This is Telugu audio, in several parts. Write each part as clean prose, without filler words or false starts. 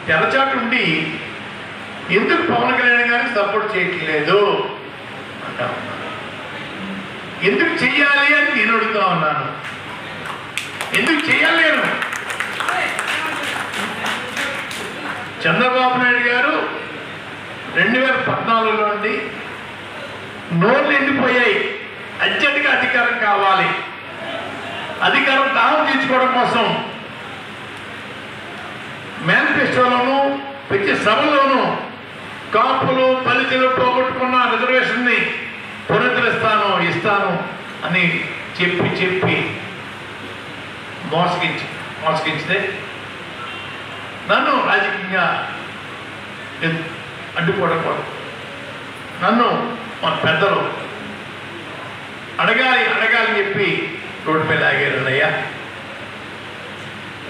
తెరచాటుండి ఎందుకు పవన్ కళ్యాణ్ గారికి సపోర్ట్ చేయట్లేదు అంటా ఉన్నాను. ఎందుకు చెయ్యాలి అని నేను అడుగుతా ఉన్నాను. ఎందుకు చేయాలి? నేను చంద్రబాబు నాయుడు గారు 2014లో నుండి నోర్లు ఎండిపోయాయి, అర్జెంటుగా అధికారం కావాలి, అధికారం దాహం తీర్చుకోవడం కోసం మేనిఫెస్టోలోనూ ప్రతి సభలోనూ కాపులు దళితులు పోగొట్టుకున్న రిజర్వేషన్ని ఇస్తాను అని చెప్పి మోసగించితే నన్ను రాజకీయంగా అడ్డుకోవడం నన్ను మన పెద్దలు అడగాలని చెప్పి రోడ్డుపై లాగారన్నయ్యా.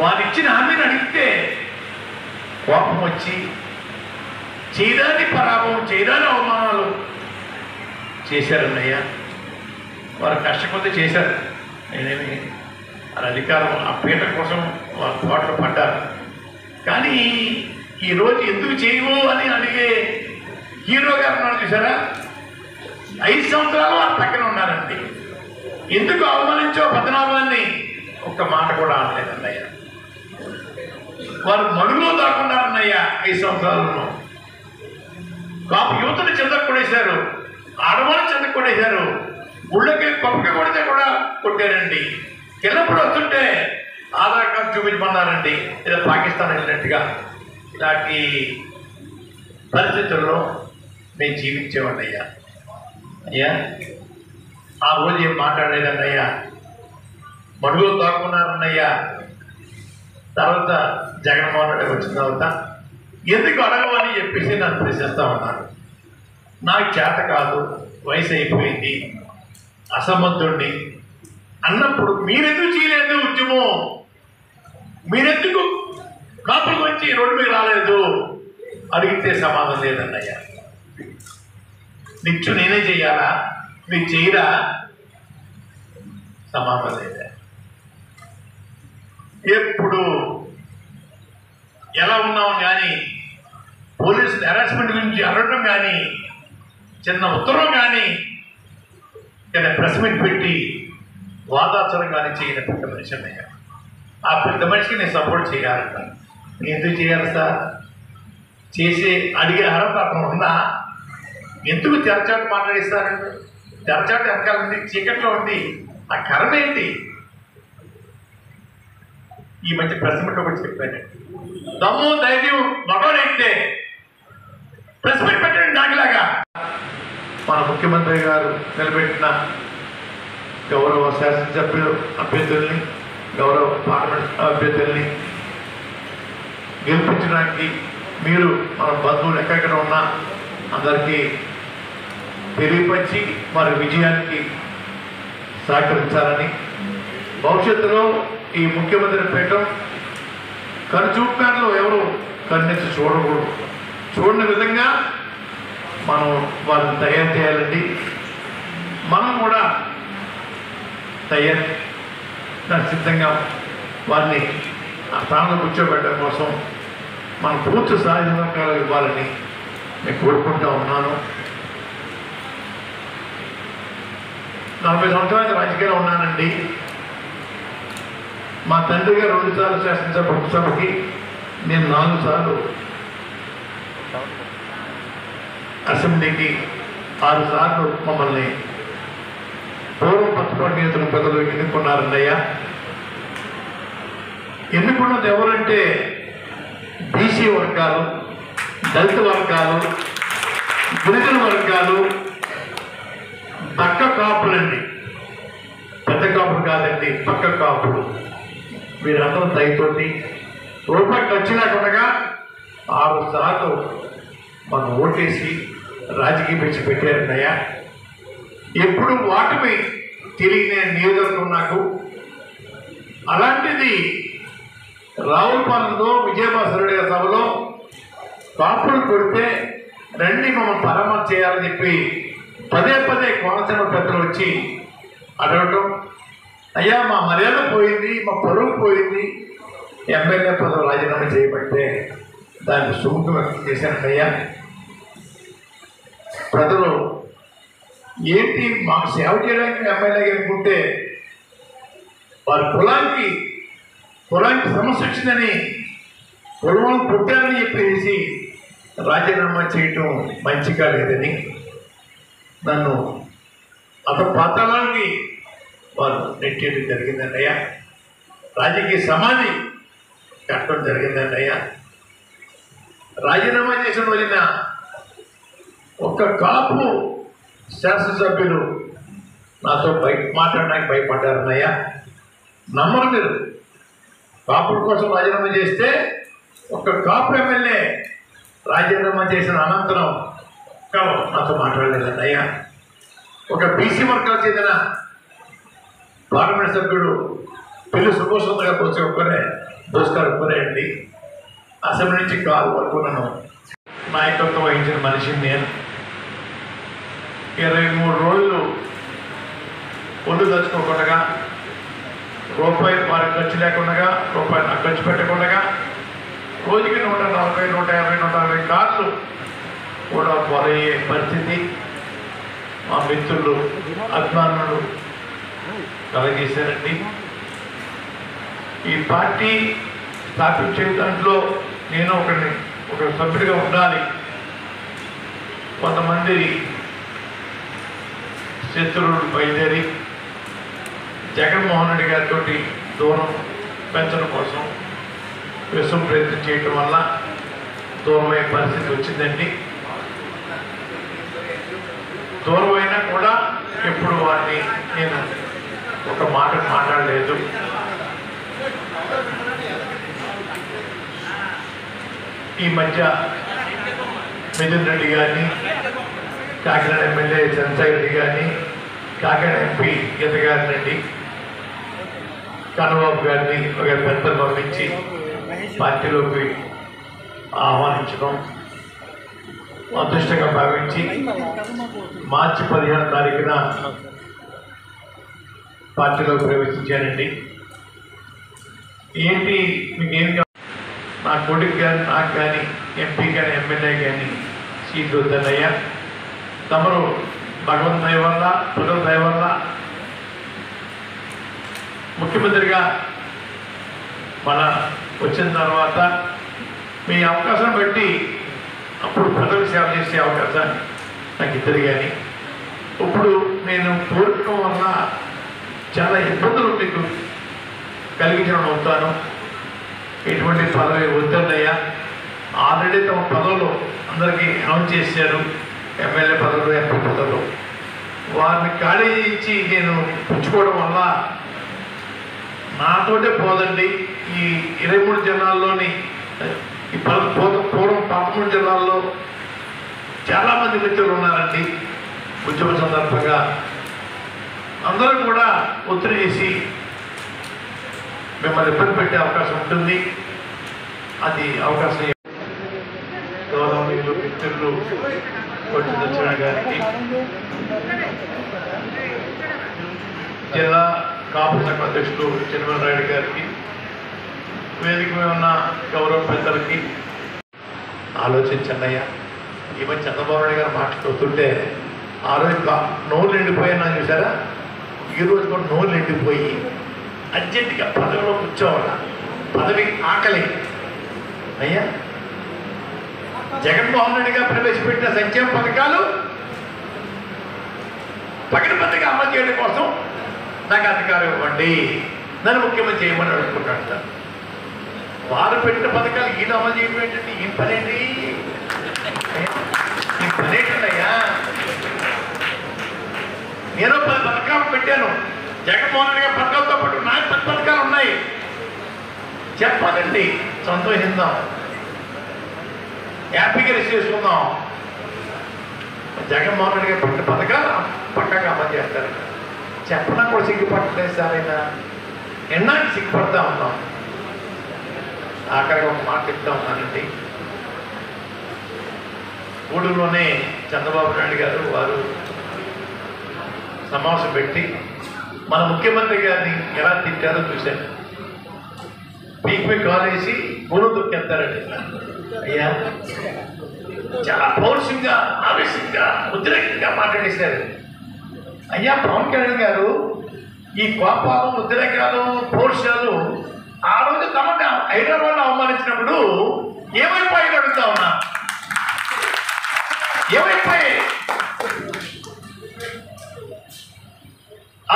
వారిచ్చిన హామీని అడిగితే కోపం వచ్చి చేయరాని పరాభవం, చేయరాని అవమానాలు చేశారన్నయ్యా. వారు కష్టపడి చేశారు. నేనేమి వాళ్ళ అధికారం ఆ పీట కోసం వారు పోట్లు పడ్డారు. కానీ ఈరోజు ఎందుకు చేయవు అని అడిగే హీరో గారు ఉన్నారు చూసారా, 5 సంవత్సరాలు వారు పక్కన ఉన్నారండి. ఎందుకు అవమానించో పద్మనాభాన్ని ఒక్క మాట కూడా అనలేదన్నయ్య. వారు మడులో దాక్కున్నారన్నయ్య 5 సంవత్సరాలను. కాపు యువతని చెందకు కొడేశారు, ఆడవాళ్ళని చెందకు కొడేశారు, గుళ్ళకి పప్పుగా కొడితే కూడా కొట్టారండి. చిన్నప్పుడు వస్తుంటే ఆధార్ కార్డు చూపించమన్నారండి, ఏదో పాకిస్తాన్ వెళ్ళినట్టుగా. ఇలాంటి పరిస్థితుల్లో మేము జీవించేవాడి అయ్యా. ఆ రోజు ఏం మాట్లాడలేదన్నయ్యా, మడుగులో దాక్కున్నారన్నయ్యా. తర్వాత జగన్మోహన్ రెడ్డి వచ్చిన తర్వాత ఎందుకు అడగవని చెప్పేసి నన్ను ప్రశ్నిస్తూ ఉన్నారు. నాకు చేత కాదు, వయసు అయిపోయింది, అసమర్థుడిని అన్నప్పుడు మీరెందుకు చేయలేదు ఉద్యమం, మీరెందుకు కాపుల గురించి రోడ్డు మీద రాలేదు అడిగితే సమాధానం లేదన్నయ్యా. నిత్యం నేనే చెయ్యాలా, మీరు చేయరా, సమాధానం లేదా. ఎప్పుడు ఎలా ఉన్నాం కానీ పోలీసులు హెరాస్మెంట్ గురించి అడగడం కానీ, చిన్న ఉత్తరం కానీ, లేదా ప్రెస్ మీట్ పెట్టి వాదాచరం కానీ చేయని పెద్ద మనిషి అన్నయ్య. ఆ పెద్ద మనిషికి నేను సపోర్ట్ చేయాలంట. నేను ఎందుకు చేయాలి సార్? చేసి అడిగే అర్హత అతను ఉన్నా ఎందుకు తెరచాటు మాట్లాడిస్తారండి? తెరచాటు వెనకాల ఉంది, చీకట్లో ఉంది, ఆ కర్మ ఏంటి? ఈ మధ్య ప్రెస్ మీట్ ఒకటి చెప్పాను, దమ్ము ధైర్యం మగవాడైతే ప్రెస్ మీట్ పెట్టండి నాకులాగా. మన ముఖ్యమంత్రి గారు నిలబెట్టిన గౌరవ శాసనసభ్యులు అభ్యర్థుల్ని, గౌరవ పార్లమెంట్ అభ్యర్థుల్ని గెలిపించడానికి మీరు మన బంధువులు ఎక్కడెక్కడ ఉన్నా అందరికీ తెలియపరిచి వారి విజయానికి సహకరించాలని, భవిష్యత్తులో ఈ ముఖ్యమంత్రి పీఠం కనుచూపుకారులు ఎవరు కన్నెత్తి చూడకూడదు, చూడని విధంగా మనం వాళ్ళని తయారు చేయాలండి. మనం కూడా సిద్ధంగా వారిని ఆ స్థానంలో కూర్చోబెట్టడం కోసం మనం పూర్తి సహకారాలు ఇవ్వాలని నేను కోరుకుంటూ ఉన్నాను. 40 సంవత్సరాలు రాజకీయాల్లో ఉన్నానండి. మా తండ్రి గారు 2 సార్లు శాసనసభకి, నేను 4 సార్లు అసెంబ్లీకి, 6 సార్లు మమ్మల్ని పూర్వం పచ్చపాటి నియోజకవర్గ ప్రజలు ఎన్నుకున్నారన్నయ్యా. ఎన్నుకున్నది ఎవరంటే బీసీ వర్గాలు, దళిత వర్గాలు, గిరిజన వర్గాలు, పక్క కాపులండి. పెద్ద కాపులు కాదండి, పక్క కాపులు. వీరందరూ దయతోటి రూపాయి ఖర్చు లేకుండా 6 సార్లు మనం ఓటేసి రాజకీయ పిచ్చి పెట్టారన్నయ్యా. ఎప్పుడు వాటమి తెలియని నియోజకవర్గం నాకు. అలాంటిది రావులపాలెంలో విజయభాస్కర్ గారి సభలో కాపులు కొడితే రండి మమ్మల్ని పరామర్శ చేయాలని చెప్పి పదే కోనసీమ పెద్దలు వచ్చి అడగటం, అయ్యా మా మర్యాద పోయింది, మా పరువు పోయింది, ఎమ్మెల్యే పదవి రాజీనామా చేయబట్టే దానికి సుముఖం వ్యక్తం చేశానయ్యా. ప్రజలు ఏంటి మాకు సేవ చేయడానికి ఎమ్మెల్యే అనుకుంటే వారి కులానికి సమస్య వచ్చిందని పొలం పుట్టారని చెప్పేసి రాజీనామా చేయటం మంచిగా లేదని నన్ను పాతాళానికి వారు నెట్టేయడం జరిగిందన్నయ్యా. రాజకీయ సమాధి కట్టడం జరిగిందన్నయ్యా. రాజీనామా చేసిన రోజున ఒక్క కాపు శాసనసభ్యులు నాతో మాట్లాడడానికి భయపడ్డారన్నయ్యా. నమ్మరు మీరు. కాపుల కోసం రాజీనామా చేస్తే ఒక్క కాపు ఎమ్మెల్యే రాజీనామా చేసిన అనంతరం నాతో మాట్లాడలేదన్నయ్యా. ఒక బీసీ వర్గాలకు చెందిన పార్లమెంట్ సభ్యుడు పెళ్లి సుభోష్ గారు వచ్చి ఒక్కరే అండి. అసెంబ్లీ నుంచి కాలు వరకు నన్ను నాయకత్వం వహించిన మనిషిని నేను 23 రోజులు ఒళ్ళు దచ్చుకోకుండా, రూపాయి వారికి ఖర్చు లేకుండా, రూపాయి నాకు ఖర్చు పెట్టకుండా రోజుకి 140, 150, 160 కార్లు కూడా పోరయ్యే పరిస్థితి మా మిత్రులు అభిమానులు కలగేశారండి. ఈ పార్టీ స్థాపించే దాంట్లో నేను ఒక సభ్యుడిగా ఉండాలి. కొంతమంది శత్రువులు బయలుదేరి జగన్మోహన్ రెడ్డి గారితో దూరం పెంచడం కోసం విశ్వం ప్రయత్నం చేయటం వల్ల దూరమయ్యే పరిస్థితి వచ్చిందండి. దూరమైనా కూడా ఎప్పుడు వారిని నేను ఒక మాట మాట్లాడలేదు. ఈ మధ్య మిథున్ రెడ్డి గారిని, కాకినాడ ఎమ్మెల్యే చంద్రశేఖర్ రెడ్డి గారిని, కాకినాడ ఎంపీ గీత గారిని, కన్నబాబు గారిని ఒక పెద్దలు పంపించి పార్టీలోకి ఆహ్వానించడం అదృష్టంగా భావించి మార్చి 15వ తారీఖున పార్టీలోకి ప్రవేశించానండి. ఏంటి మీకేం నా కొడుకు కానీ, నాకు కానీ, ఎంపీ కానీ, ఎమ్మెల్యే కానీ సీట్లు వద్దన్నయ్యా. తమరు భగవంతు దయ వల్ల, ప్రజల దయ వల్ల ముఖ్యమంత్రిగా మన వచ్చిన తర్వాత మీ అవకాశం బట్టి అప్పుడు ప్రజలకు సేవ చేసే అవకాశాన్ని నాకు ఇద్దరు. కానీ ఇప్పుడు నేను కోరుకోవడం వల్ల చాలా ఇబ్బందులు మీకు కలిగించడం అవుతాను. ఎటువంటి పదవి వద్దన్నయ్యా. ఆల్రెడీ తమ పదవులు అందరికీ అనౌన్స్ చేశారు. ఎమ్మెల్యే పదవులు, ఎంపీ పదవులు వారిని ఖాళీ చేయించి నేను పుచ్చుకోవడం వల్ల నాతోటే పోదండి. ఈ 23 జిల్లాల్లోని ఈ పూర్వం 13 జిల్లాల్లో చాలామంది మిత్రులు ఉన్నారండి. ఉద్యమ సందర్భంగా అందరూ కూడా ఒత్తిడి చేసి మిమ్మల్ని ఇబ్బంది పెట్టే అవకాశం ఉంటుంది. అది అవకాశం గౌరవనీయులు మిత్రులు కొట్టి దక్షిణ గారికి, జిల్లా కాపు సంఘ అధ్యక్షులు చిన్నమరాయుడు గారికి, వేదిక మీద ఉన్న గౌరవ పెద్దలకి ఆలోచించండియ్యా. ఈ మధ్య చంద్రబాబు నాయుడు గారు మాట్లాడుతుంటే ఆ రోజు నోరు ఎండిపోయినా చూసారా, ఈరోజు కూడా నోరు ఎండిపోయి అర్జెంటుగా పదవిలో కూర్చోవాల. పదవి ఆకలి అయ్యా. జగన్మోహన్ రెడ్డి గారు ప్రవేశపెట్టిన సంక్షేమ పథకాలు పకడ్బందీగా అమలు చేయడం కోసం నాకు అధికారం ఇవ్వండి, నన్ను ముఖ్యమంత్రి చేయమని అడుగుకుంటాడు. వారు పెట్టిన పథకాలు ఈయన అమలు చేయడం ఏంటంటే ఈ పనేంటి, ఈ పనేంటయ్యా. నేను 10 పథకాలు పెట్టాను. జగన్మోహన్ రెడ్డి గారి పథకాలతో పాటు నాకు 10 పథకాలు ఉన్నాయి. చెప్పాలండి, సంతోషిద్దాం, హ్యాపీగా రిసీవ్ చేసుకుందాం. జగన్మోహన్ రెడ్డి గారు పెట్టిన పథకాలు పక్కాగా అమలు చేస్తారు. చెప్పడం కూడా సిగ్గుపట్టలేదు సార్. అయినా ఎన్నాళ్ళు సిగ్గుపడతా ఉన్నాం. ఆఖరిగా ఒక మాట చెప్తా ఉన్నానండి. గూడూరులోనే చంద్రబాబు నాయుడు గారు వారు సమావేశం పెట్టి మన ముఖ్యమంత్రి గారిని ఎలా తిట్టారో చూశాను. పీక్ కాల్ వేసి గోలు తొక్కేస్తారండి. అయ్యా చాలా పౌరుషంగా, ఆవేశంగా, ఉద్రేకంగా మాట్లాడేశారు. అయ్యా పవన్ కళ్యాణ్ గారు ఈ కోపాలు, ఉద్రేకాలు, పౌరుషాలు ఆ రోజు తమని హైదరాబాద్లో అవమానించినప్పుడు ఏమైపోయాయి అడుగుతా ఉన్నా. ఏమైపోయాయి?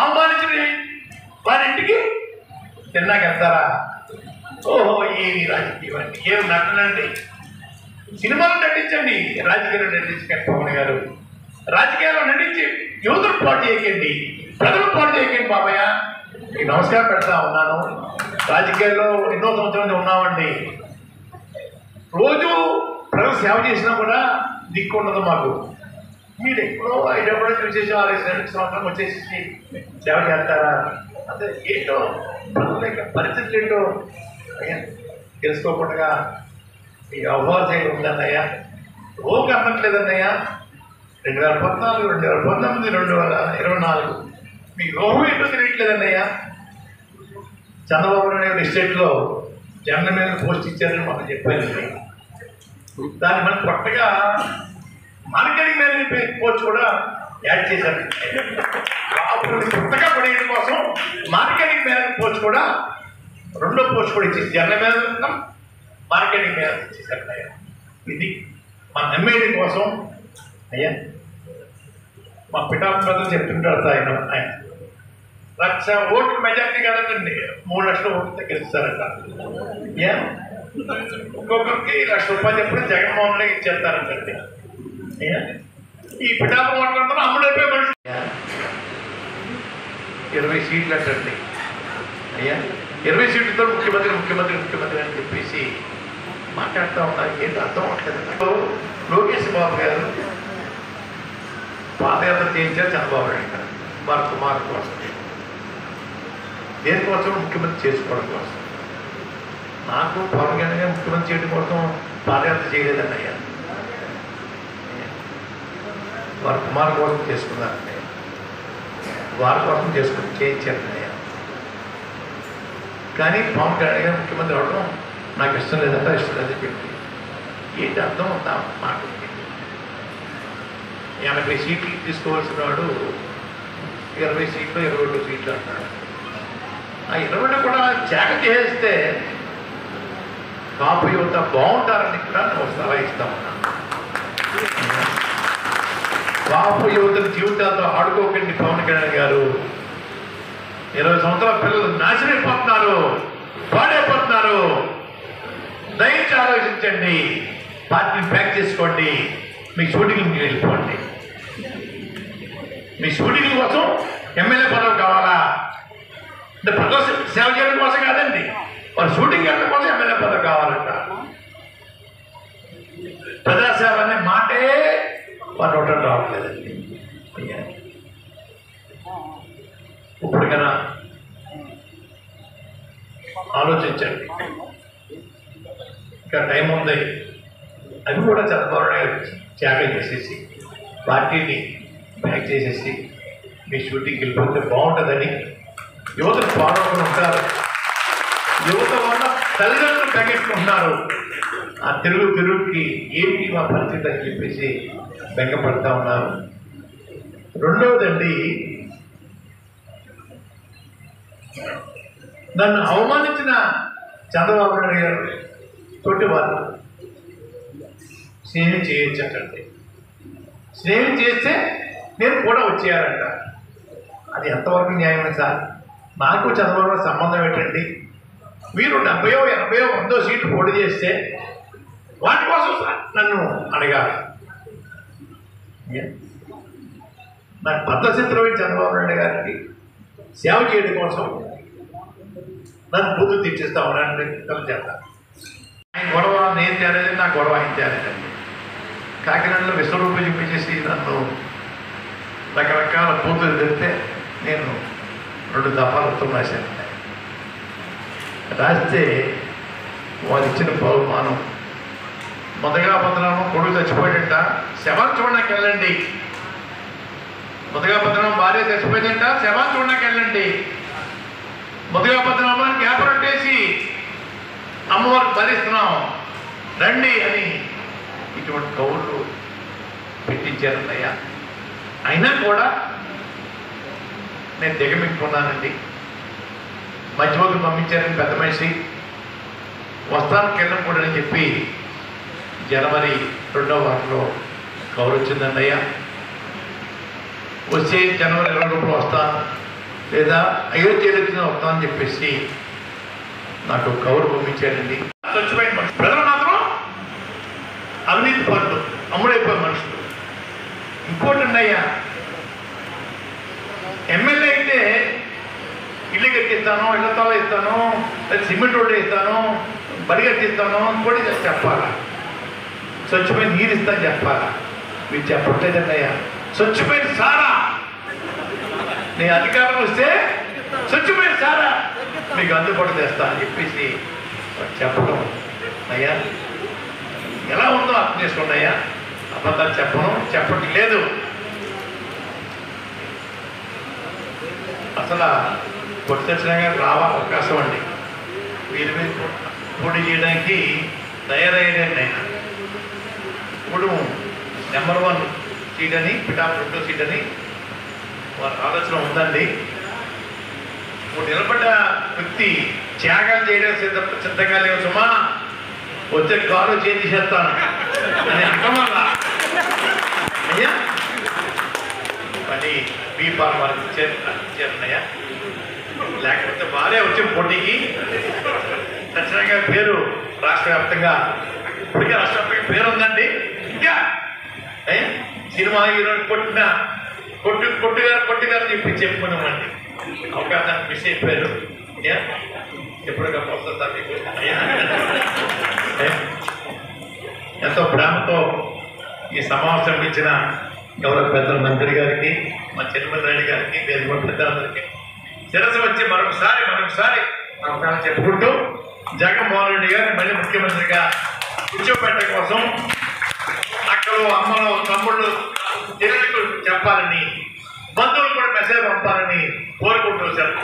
అవమానించిన వారింటికి తిన్నాకెళ్తారా? ఓహో ఏమి రాజకీయం అండి, ఏం నటనండి. సినిమాలు నటించండి, రాజకీయాలు నటించకండి. పవన్ గారు రాజకీయాల్లో నటించి యువతను పాటు చేయకండి, ప్రజలు పాటు చేయకండి. బాబయ్య మీకు నమస్కారం పెడతా ఉన్నాను. రాజకీయాల్లో ఎన్నో సంవత్సరాలు ఉన్నామండి. రోజు ప్రజలు సేవ చేసినా కూడా దిక్కు ఉండదు మాకు. మీరు ఎప్పుడో 5 చూసేసి 6 సంవత్సరం వచ్చేసి సేవ చేస్తారా? అంటే ఏంటో ప్రజల పరిస్థితులు ఏంటో అయ్యా తెలుసుకోకుండా ఈ అవ్వాల్సి ఉందన్నయ్యా. ఓకే అన్నట్లేదన్నయ్యా. 2014, 2019, 2024 మీ రోహం ఏంటో తెలియట్లేదన్నయ్యా. చంద్రబాబు నాయుడు ఎస్టేట్లో జగన్ మీద పోస్ట్ ఇచ్చారని మనం చెప్పారండి. దాన్ని మనం కొత్తగా మార్కెటింగ్ మేనేజ్ పోస్ట్ కూడా యాడ్ చేశారు. కొత్తగా పడేయడం కోసం మార్కెటింగ్ మేనేజ్ పోస్ట్ కూడా, రెండో పోస్ట్ కూడా ఇచ్చేసి జగన్ మీద మార్కెటింగ్ మేనేజ్ ఇచ్చేసారు. అయ్యా ఇది మన ఎమ్మెల్యే కోసం. అయ్యా మా పిఠాపురం చెప్తుంటారు ఆయన 1,00,000 ఓట్లు మెజార్టీ కాదండి, 3 లక్షల ఓట్లు గెలుస్తారంట. ఏ ఒక్కొక్కరికి ₹1,00,000 ఎప్పుడు జగన్మోహన్ రెడ్డి ఇచ్చేస్తారంటండి. ఈ పిఠాపురం మాట్లాడుతున్నా అమ్ముడైపోయి మనిషి 20 సీట్లు అంటండి. అయ్యా 20 సీట్లతో ముఖ్యమంత్రి అని చెప్పేసి మాట్లాడుతూ ఉన్నారు. ఏంటి అర్థం అవట్లేదు. లోకేష్ బాబు గారు పాదయాత్ర చేయించారు చంద్రబాబు నాయుడు గారు వారి కుమారుడు కోసం. దేనికోసం? ముఖ్యమంత్రి చేసుకోవడం కోసం. నాకు పవన్ కళ్యాణ్ గారు ముఖ్యమంత్రి చేయడం కోసం పాదయాత్ర చేయలేదండి. అయ్యా వారి కుమారుడు కోసం చేసుకున్నారండి. వారి కోసం చేయించారండి. అయ్యా కానీ పవన్ కళ్యాణ్ గారు ముఖ్యమంత్రి అవడం నాకు ఇష్టం లేదంటే ఇష్టం లేదని చెప్పి ఏంటి అర్థం అవుతా మాట. 80 సీట్లు తీసుకోవాల్సిన వాడు 20 సీట్లు 22 సీట్లు అంటాడు. ఆ 20 కూడా త్యాగ చేస్తే కాపు యువత బాగుంటారని కూడా నేను సలహా ఇస్తా ఉన్నాను. కాపు యువత జీవితాలతో ఆడుకోకండి. పవన్ కళ్యాణ్ గారు 20 సంవత్సరాల పిల్లలు నాశనైపోతున్నారు, పాడైపోతున్నారు. దయచేసి ఆలోచించండి. పార్టీని ప్యాక్ చేసుకోండి. మీ షూటింగ్కి వెళ్ళిపోండి. మీ షూటింగ్ కోసం ఎమ్మెల్యే పదవి కావాలా? అంటే ప్రజా సేవ చేయడం కోసం కాదండి, వారు షూటింగ్ చేయడం కోసం ఎమ్మెల్యే పదవి కావాలంట. ప్రజాసేవ అనే మాటే వారు నోట రావట్లేదండి. ఇప్పటికైనా ఆలోచించండి. ఇంకా టైం ఉంది. అది కూడా చంద్రబాబు నాయుడు త్యాగం చేసేసి పార్టీని బ్యాక్ చేసేసి మీ షూటింగ్కి వెళ్ళిపోతే బాగుంటుందని యువతను పాడవకుండా ఉంటారు. యువత వల్ల తల్లిదండ్రులు తగ్గించుకుంటున్నారు. ఆ తిరుగుకి ఏంటి మా పరిస్థితి అని చెప్పేసి బెంగపడతా ఉన్నారు. రెండవదండి, నన్ను అవమానించిన చంద్రబాబు నాయుడు గారు తోటి వారు స్నేహం చేయొచ్చంటే, స్నేహం చేస్తే నేను కూడా వచ్చేయాలంట. అది ఎంతవరకు న్యాయమే సార్? నాకు చంద్రబాబు సంబంధం ఏంటండి? మీరు 70, 80, 100 సీట్లు పోటీ చేస్తే వాటి కోసం సార్ నన్ను అడగాలి. నాకు బద్ధశత్రువైన చంద్రబాబు నాయుడు గారికి సేవ చేయడం కోసం నన్ను బూతులు తీర్చేస్తా ఉన్నానండి. చేస్తాను. ఆయన గొడవ నేను తేలేదు, నా గొడవ ఆయన తేలేదండి. కాకినాడలో విశ్వరూపం చూపించేసి నన్ను రకరకాల బూతులు తెస్తే నేను 2 దఫాలు ఉత్తరం రాశాను. రాస్తే వాళ్ళు ఇచ్చిన బహుమానం మొదగా పద్మనాభం కొడుకు చచ్చిపోయాడంట, శవాన్ని చూడడానికి వెళ్ళండి. మొదగా పద్మనాభం భార్య చచ్చిపోయిందంట, శవాన్ని చూడడానికి వెళ్ళండి. మొదగా పద్మనాభానికి వ్యాపారం చేసి అమ్మవారికి బలిస్తున్నాం రండి అని ఇటువంటి కౌళ్ళు పెట్టించారన్నయ్య. అయినా కూడా నేను దిగమిక్కున్నానండి. మధ్యలోకి పంపించారని పెద్ద మనిషి వస్తాను కింద కూడా అని చెప్పి జనవరి 2వ వారంలో కౌరు వచ్చిందన్నయ్య. వచ్చే జనవరి 20 వస్తాను లేదా అయోధ్యలో వచ్చిన వస్తానని చెప్పేసి నాకు కౌరు పంపించారండి. స్వచ్ఛమైన మనుషులు, ప్రజలు మాత్రం అవినీతి పనులు, అమ్ముడైపోయే మనుషులు. ఇంకోటి అన్నయ్య, ఎమ్మెల్యే అయితే ఇల్లు కట్టిస్తాను, ఇళ్ల తాళ ఇస్తాను, సిమెంట్ రోడ్డు ఇస్తాను, బడి కట్టిస్తాను కూడా చెప్పాలా. స్వచ్ఛమైన నీరు ఇస్తాను చెప్పాలా. మీరు చెప్పట్లేదన్నయ్య. స్వచ్ఛమైన సారా, నీ అధికారం వస్తే స్వచ్ఛమైన సారా మీకు అందుబాటు చేస్తా అని చెప్పేసి చెప్పడం అయ్యా ఎలా ఉందో అర్థం చేసుకోండి అయ్యా. అబద్ధాలు చెప్పడం లేదు. అసలు కొట్టచ్చినగా రావా అవకాశం అండి. వీరి మీద పోటీ చేయడానికి తయారయ్యాడండి ఆయన. ఇప్పుడు నెంబర్ 1 సీట్ అని, పిఠాపు 2వ సీట్ అని వారి ఆలోచన ఉందండి. ఇప్పుడు నిలబడ్డ వ్యక్తి త్యాగాలు చేయడం సిద్ధంగా లేవు సుమా, వచ్చే కారు చేంజ్ చేస్తాను అని అనటం వల్ల అయ్యా మళ్ళీ బీపాల్ వారికి ఇచ్చారన్నయ్య. లేకపోతే వారే వచ్చే పోటీకి ఖచ్చితంగా పేరు రాష్ట్ర వ్యాప్తంగా, ఇప్పటికే రాష్ట్ర వ్యాప్తంగా పేరు ఉందండి. ఇంకా సినిమా హీరోని కొట్టుగారు చెప్పి చెప్పుకున్నామండి. అవకాశాన్ని మిస్ అయిపోయారు. ఎప్పుడుగా వస్తుందా మీకు? ఎంతో ప్రేమతో ఈ సమావేశం ఇచ్చిన గౌరవ పెద్దల మంత్రి గారికి, మా చెల్లిమల్ రెడ్డి గారికి, వేదిక పెద్దలందరికీ శిరస్సు వచ్చి మరొకసారి అవకాశం చెప్పుకుంటూ జగన్మోహన్ రెడ్డి గారిని మళ్ళీ ముఖ్యమంత్రిగా కూర్చోబెట్టడం కోసం అక్కలు, అమ్మలు, తమ్ముళ్ళు, చెల్లెలకు చెప్పాలని, బంధువులు కూడా మెసేజ్ పంపాలని కోరుకుంటూ సార్.